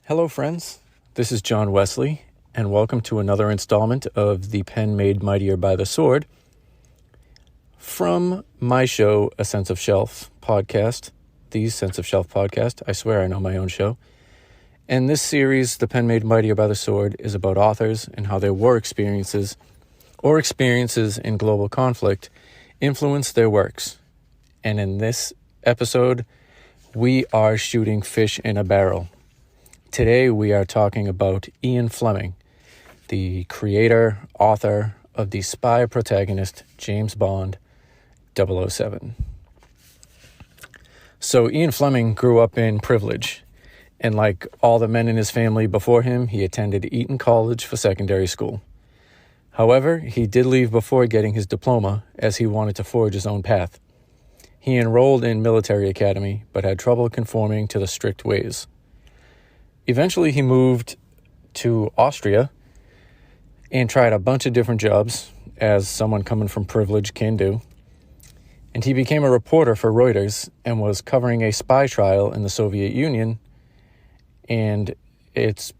Hello, friends. This is John Wesley, and welcome to another installment of the Pen Made Mightier by the Sword from my show, A Sense of Shelf podcast, the Sense of Shelf podcast. I swear I know my own show. And this series, The Pen Made Mightier by the Sword, is about authors and how their war experiences or experiences in global conflict influence their works. And in this episode, we are shooting fish in a barrel. Today we are talking about Ian Fleming, the creator, author of the spy protagonist James Bond 007. So Ian Fleming grew up in privilege, and like all the men in his family before him, he attended Eton College for secondary school. However, he did leave before getting his diploma as he wanted to forge his own path. He enrolled in military academy, but had trouble conforming to the strict ways. Eventually, he moved to Austria and tried a bunch of different jobs, as someone coming from privilege can do. And he became a reporter for Reuters and was covering a spy trial in the Soviet Union. And it's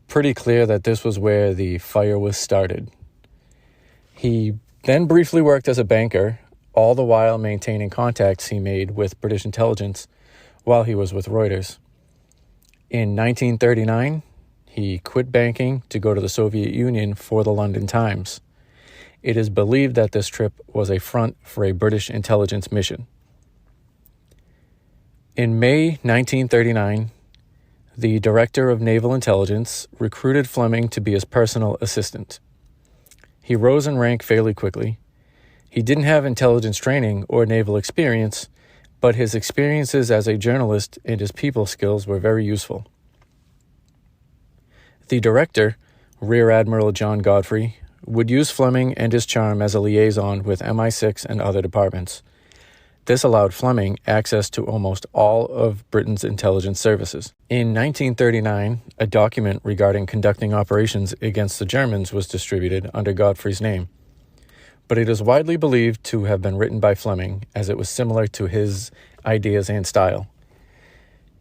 pretty clear that this was where the fire was started. He then briefly worked as a banker, all the while maintaining contacts he made with British intelligence while he was with Reuters. In 1939, he quit banking to go to the Soviet Union for the London Times. It is believed that this trip was a front for a British intelligence mission. In May 1939, the Director of Naval Intelligence recruited Fleming to be his personal assistant. He rose in rank fairly quickly. He didn't have intelligence training or naval experience, but his experiences as a journalist and his people skills were very useful. The director, Rear Admiral John Godfrey, would use Fleming and his charm as a liaison with MI6 and other departments. This allowed Fleming access to almost all of Britain's intelligence services. In 1939, a document regarding conducting operations against the Germans was distributed under Godfrey's name, but it is widely believed to have been written by Fleming, as it was similar to his ideas and style.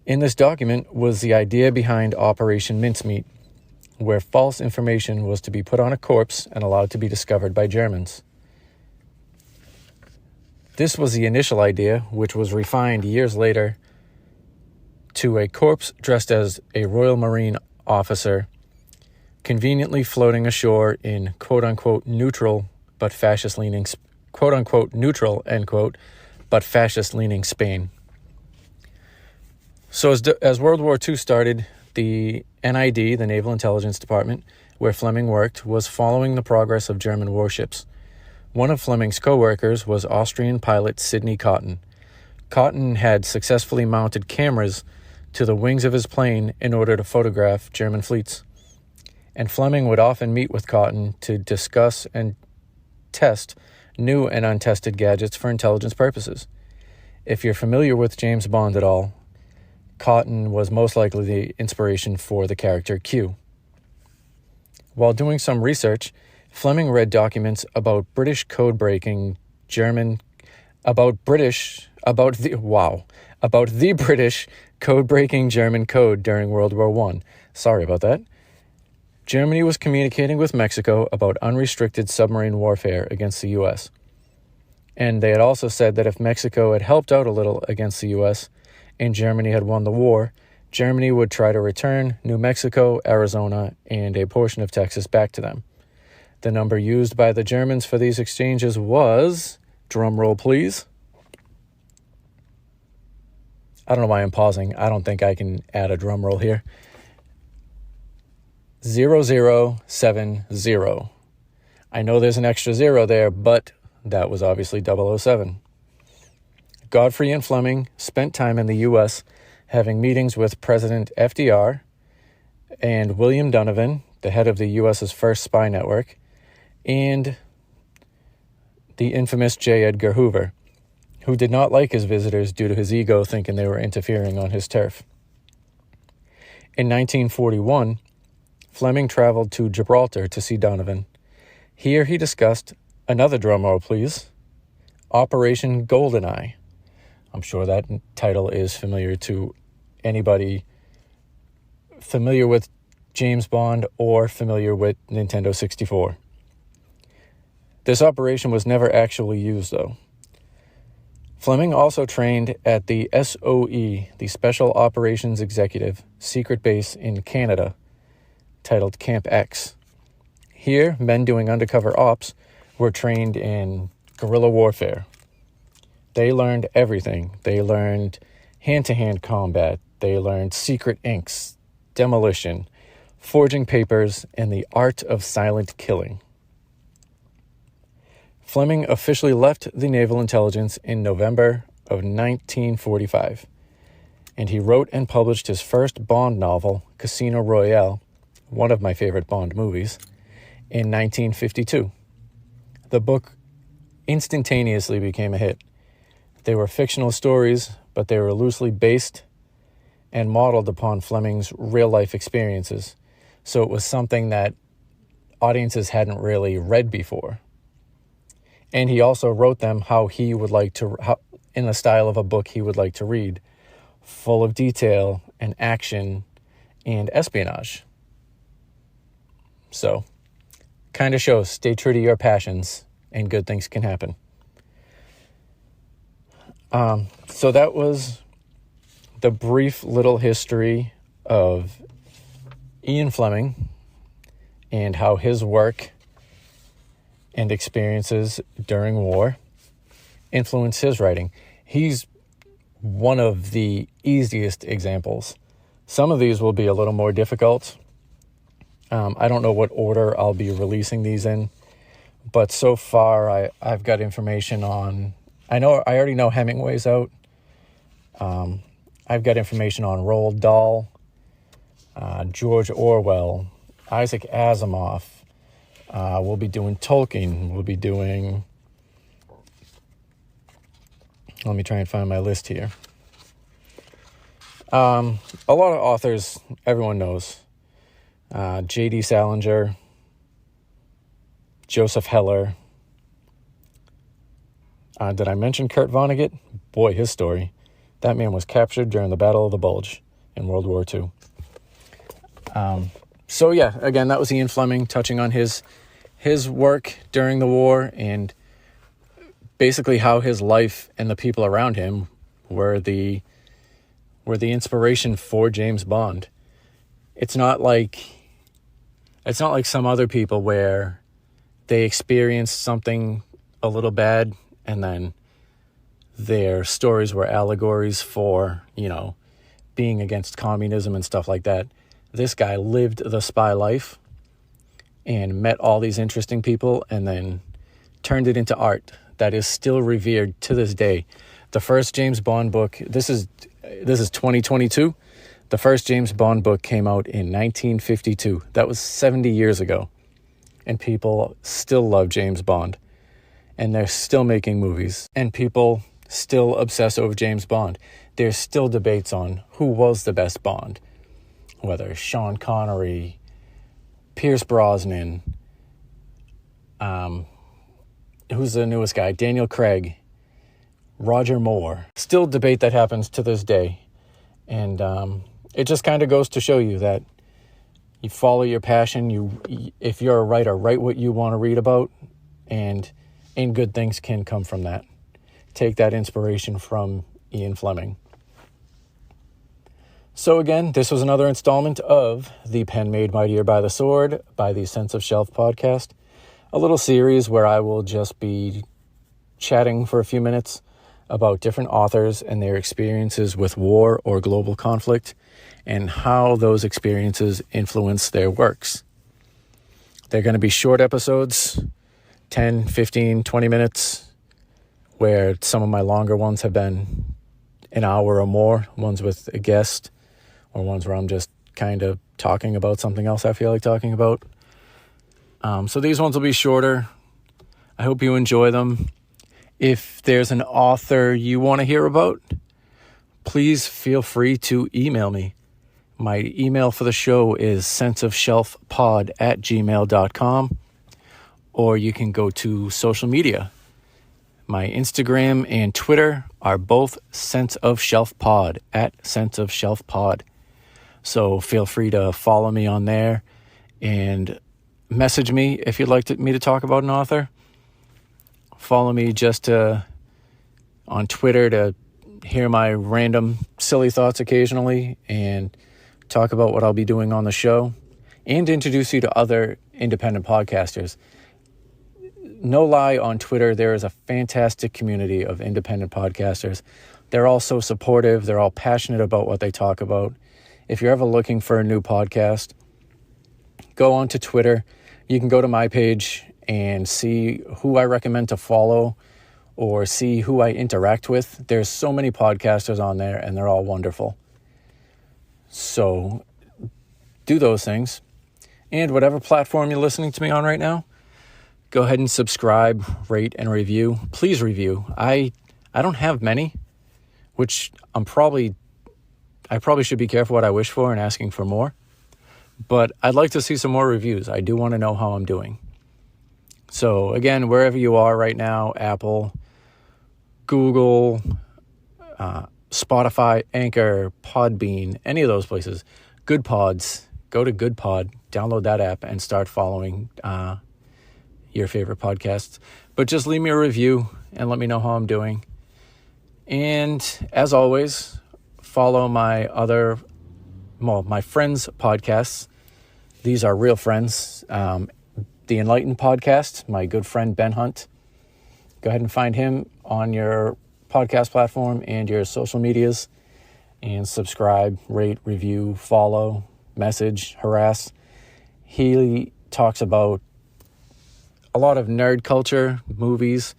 In this document was the idea behind Operation Mincemeat, where false information was to be put on a corpse and allowed to be discovered by Germans. This was the initial idea, which was refined years later to a corpse dressed as a Royal Marine officer, conveniently floating ashore in quote-unquote neutral but fascist-leaning, quote-unquote neutral, end quote, but fascist-leaning Spain. So as World War II started, the NID, the Naval Intelligence Department, where Fleming worked, was following the progress of German warships. One of Fleming's co-workers was Austrian pilot Sidney Cotton. Cotton had successfully mounted cameras to the wings of his plane in order to photograph German fleets. And Fleming would often meet with Cotton to discuss and test new and untested gadgets for intelligence purposes. If you're familiar with James Bond at all, Cotton was most likely the inspiration for the character Q. While doing some research, Fleming read documents about British code-breaking about the British code-breaking German code during World War I. Sorry about that. Germany was communicating with Mexico about unrestricted submarine warfare against the U.S. And they had also said that if Mexico had helped out a little against the U.S. and Germany had won the war, Germany would try to return New Mexico, Arizona, and a portion of Texas back to them. The number used by the Germans for these exchanges was, drum roll please. I don't know why I'm pausing. I don't think I can add a drum roll here. 0070. I know there's an extra zero there, but that was obviously 007. Godfrey and Fleming spent time in the U.S. having meetings with President FDR and William Donovan, the head of the U.S.'s first spy network, and the infamous J. Edgar Hoover, who did not like his visitors due to his ego thinking they were interfering on his turf. In 1941, Fleming traveled to Gibraltar to see Donovan. Here he discussed, another drumroll please, Operation Goldeneye. I'm sure that title is familiar to anybody familiar with James Bond or familiar with Nintendo 64. This operation was never actually used, though. Fleming also trained at the SOE, the Special Operations Executive, secret base in Canada, titled Camp X. Here, men doing undercover ops were trained in guerrilla warfare. They learned everything. They learned hand-to-hand combat. They learned secret inks, demolition, forging papers, and the art of silent killing. Fleming officially left the Naval Intelligence in November of 1945, and he wrote and published his first Bond novel, Casino Royale, one of my favorite Bond movies, in 1952. The book instantaneously became a hit. They were fictional stories, but they were loosely based and modeled upon Fleming's real-life experiences, so it was something that audiences hadn't really read before. And he also wrote them how he would like to, in the style of a book he would like to read, full of detail and action and espionage. So, kind of shows, stay true to your passions and good things can happen. So that was the brief little history of Ian Fleming and how his work and experiences during war influenced his writing. He's one of the easiest examples. Some of these will be a little more difficult. I don't know what order I'll be releasing these in, but so far I've got information on, I already know Hemingway's out. I've got information on Roald Dahl, George Orwell, Isaac Asimov. We'll be doing Tolkien. We'll be doing... Let me try and find my list here. A lot of authors everyone knows. J.D. Salinger, Joseph Heller. Did I mention Kurt Vonnegut? Boy, his story. That man was captured during the Battle of the Bulge in World War II. So yeah, again, that was Ian Fleming touching on his work during the war and basically how his life and the people around him were the inspiration for James Bond. It's not like some other people where they experienced something a little bad and then their stories were allegories for, being against communism and stuff like that. This guy lived the spy life and met all these interesting people and then turned it into art that is still revered to this day. The first James Bond book, this is 2022. The first James Bond book came out in 1952. That was 70 years ago. And people still love James Bond. And they're still making movies. And people still obsess over James Bond. There's still debates on who was the best Bond. Whether Sean Connery, Pierce Brosnan, who's the newest guy? Daniel Craig, Roger Moore. Still debate that happens to this day. And it just kind of goes to show you that you follow your passion. If you're a writer, write what you want to read about, and good things can come from that. Take that inspiration from Ian Fleming. So again, this was another installment of the Pen Made Mightier by the Sword by the Sense of Shelf podcast. A little series where I will just be chatting for a few minutes about different authors and their experiences with war or global conflict and how those experiences influence their works. They're going to be short episodes, 10, 15, 20 minutes, where some of my longer ones have been an hour or more, ones with a guest, or ones where I'm just kind of talking about something else I feel like talking about. So these ones will be shorter. I hope you enjoy them. If there's an author you want to hear about, please feel free to email me. My email for the show is senseofshelfpod@gmail.com, or you can go to social media. My Instagram and Twitter are both senseofshelfpod, @senseofshelfpod. So feel free to follow me on there and message me if you'd like me to talk about an author. Follow me on Twitter to hear my random silly thoughts occasionally and talk about what I'll be doing on the show and introduce you to other independent podcasters. No lie, on Twitter, there is a fantastic community of independent podcasters. They're all so supportive. They're all passionate about what they talk about. If you're ever looking for a new podcast, go onto Twitter. You can go to my page and see who I recommend to follow or see who I interact with. There's so many podcasters on there, and they're all wonderful. So do those things. And whatever platform you're listening to me on right now, go ahead and subscribe, rate, and review. Please review. I don't have many, which I probably should be careful what I wish for and asking for more. But I'd like to see some more reviews. I do want to know how I'm doing. So again, wherever you are right now, Apple, Google, Spotify, Anchor, Podbean, any of those places, Good Pods, go to Good Pod, download that app, and start following your favorite podcasts. But just leave me a review and let me know how I'm doing. And as always, follow my friends' podcasts. These are real friends. The Enlightened Podcast, my good friend Ben Hunt. Go ahead and find him on your podcast platform and your social medias and subscribe, rate, review, follow, message, harass. He talks about a lot of nerd culture, movies,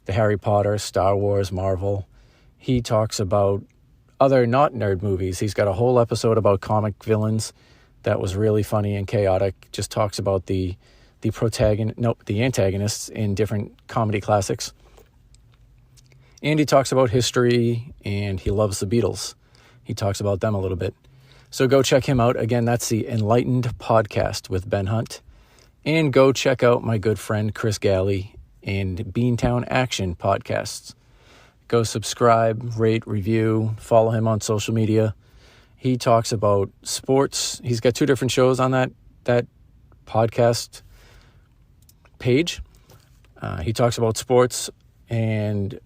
the Harry Potter, Star Wars, Marvel. He talks about other not nerd movies. He's got a whole episode about comic villains that was really funny and chaotic. Just talks about the antagonists in different comedy classics. And he talks about history, and he loves the Beatles. He talks about them a little bit. So go check him out. Again, that's the Enlightened Podcast with Ben Hunt. And go check out my good friend Chris Galley and Beantown Action podcasts. Go subscribe, rate, review, follow him on social media. He talks about sports. He's got 2 different shows on that podcast page. He talks about sports and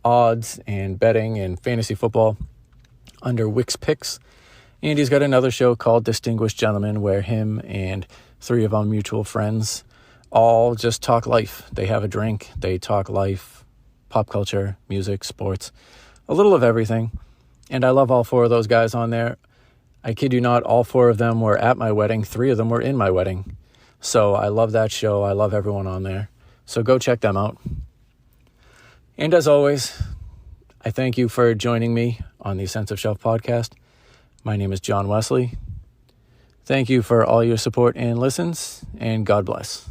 odds and betting and fantasy football under Wix Picks. And he's got another show called Distinguished Gentlemen where him and 3 of our mutual friends all just talk life. They have a drink, they talk life, pop culture, music, sports, a little of everything. And I love all 4 of those guys on there. I kid you not, all 4 of them were at my wedding. 3 of them were in my wedding. So I love that show. I love everyone on there. So go check them out. And as always, I thank you for joining me on the Sense of Shelf podcast. My name is John Wesley. Thank you for all your support and listens, and God bless.